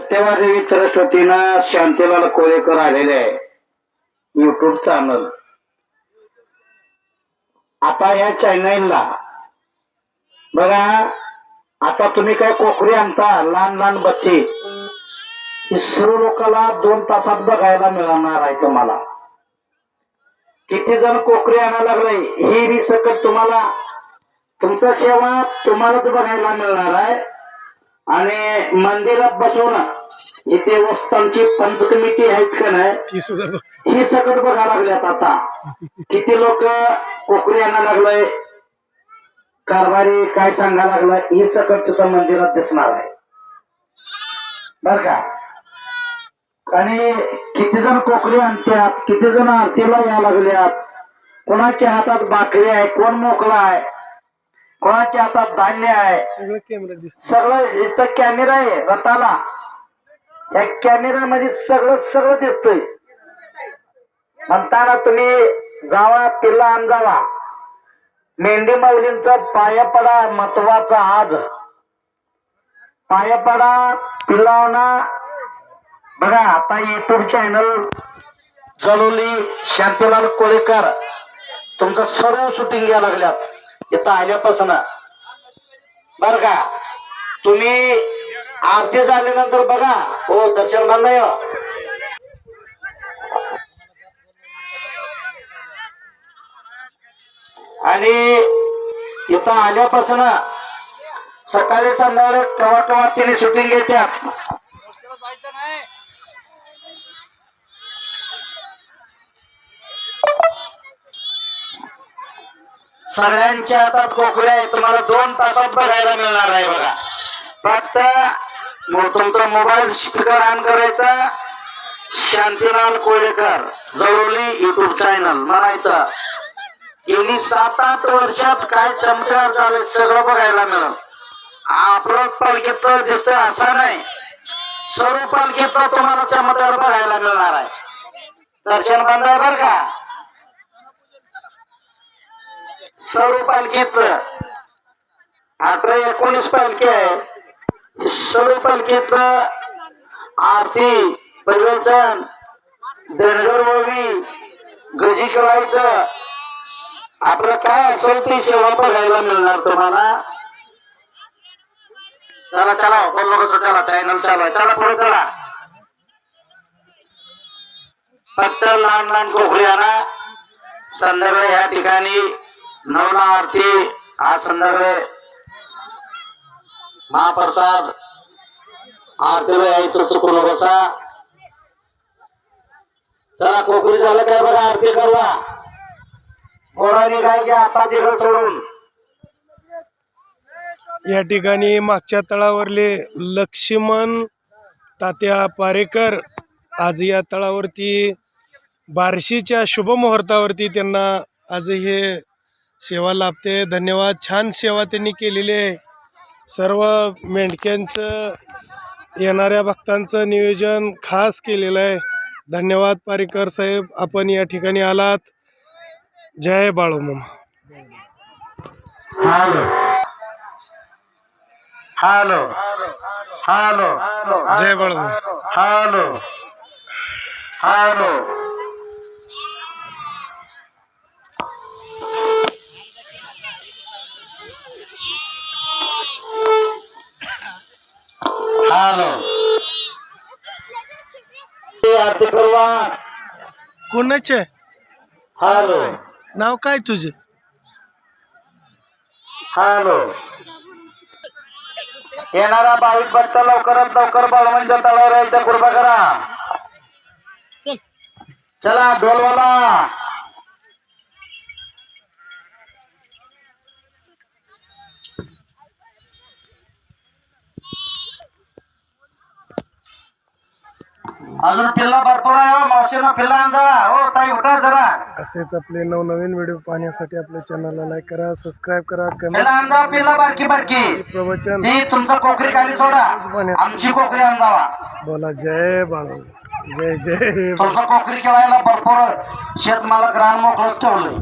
सत्यवादेवी trust वतीनं शांतीलाल कोळेकर आलेले आहे युट्यूब चॅनल. आता या चॅनलला बघा, आता तुम्ही काय कोकरी आणता लहान लहान बच्चे, सर्व लोकांना 2 तासात बघायला मिळणार आहे. तुम्हाला किती जण कोकरी आणायला लागले ही बी सकट तुम्हाला तुमचा सेवा तुम्हालाच बघायला मिळणार आहे. आणि मंदिरात बसवून इथे वस्तांची पंच कमिटी आहेत का नाही ही सकट बघायला लागल्यात. आता किती लोक कोकरी आणायला लागलोय, कारभारी काय सांगायला लागलाय ही सकट तुझ्या मंदिरात दिसणार आहे बर का. आणि किती जण कोकरी आणतात, किती जण आरतीला या लागल्यात, कोणाच्या हातात भाकरी आहे, कोण मोकळा आहे, कोणाच्या हातात धान्य आहे, सगळं इथं कॅमेरा आहे रथाला. या कॅमेऱ्यामध्ये सगळं दिसतंय. म्हणताना तुम्ही जावा तिला आण जावा. मेंढी माऊलींचा पाया पडा महत्वाचा. आज पाया पडा पिलावना. बघा आता युट्यूब चॅनल जळोली शांतीलाल कोळेकर तुमचं सर्व शूटिंग घ्यायला लागल्यात इथं आल्यापासून बर का. तुम्ही आरती झाल्यानंतर बघा हो दर्शन बंद आहे. आणि इथं आल्यापासून सकाळी संध्याकाळी केव्हा केव्हा तिने शूटिंग घेतात. सगळ्यांच्या हातात कोकऱ्या आहे. तुम्हाला 2 तासात बघायला मिळणार आहे. बघा फक्त तुमचा मोबाईल स्पीकर ऑन करायचा, शांतीलाल कोळेकर जळोली युट्यूब चॅनल म्हणायचं. गेली 7-8 वर्षात काय चमत्कार झाले सगळं बघायला मिळेल. आपलं पालखीचं दिसतं असं नाही, सर्व पालखीचं तुम्हाला चमत्कार बघायला मिळणार आहे. दर्शन बंद आहे बर का. सर्व पालखीच 18-19 पालखी आहे. सर्व पालखीच आरती प्रवचन धनगर ओवी गजी खेळायचं आपलं काय असेल ते सेवा बघायला मिळणार तुम्हाला. चला चला बोल कसं चला चॅनल चालू चला पुढे चला. फक्त लहान लहान कोकरी आणा. संध्याकाळी या ठिकाणी 9ला आरती, आज संध्याकाळी महाप्रसाद. आरतीला यायचं चुकून बसा. चला कोकरी झालं काय बघा आरती करवा. घोडाने काय घ्या आता तिकडे सोडून. या ठिकाणी मागच्या तळावरले लक्ष्मण तात्या पारेकर आज या तळावरती बार्शीच्या शुभ मुहूर्तावरती त्यांना आज हे सेवा लाभते. धन्यवाद. छान सेवा त्यांनी केलेली आहे. सर्व मेंढक्यांचं येणाऱ्या भक्तांचं नियोजन खास केलेलं आहे. धन्यवाद पारेकर साहेब, आपण या ठिकाणी आलात. जय बाळूमामा. हॅलो हॅलो हॅलो जय बाळूमामा. Hello hello hello. आरती करवा. कोणाचे हॅलो नाव काय तुझे? हॅलो. येणारा भाविक भक्त लवकरात लवकर बाळूमांच्या तळावर यायचा कृपा करा. चला डोलवाला. अजून पिल्ला भरपूर आहे हो. मावशीनं पिल्ला आणजा हो. ताई उठा जरा. असेच आपले नवनवीन व्हिडिओ पाहण्यासाठी आपल्या चॅनलला लाईक करा, सबस्क्राईब करा, पिल्ला आणजा. पिल्ला बारकी बारकी प्रवचन ती तुमचं कोकरी खाली सोडा, आमची कोकरी आणजावा. बोला जय बाळू. जय जय. तुमचं कोकरी खेळायला भरपूर शेत मला ग्राम मोकळच ठेवलंय.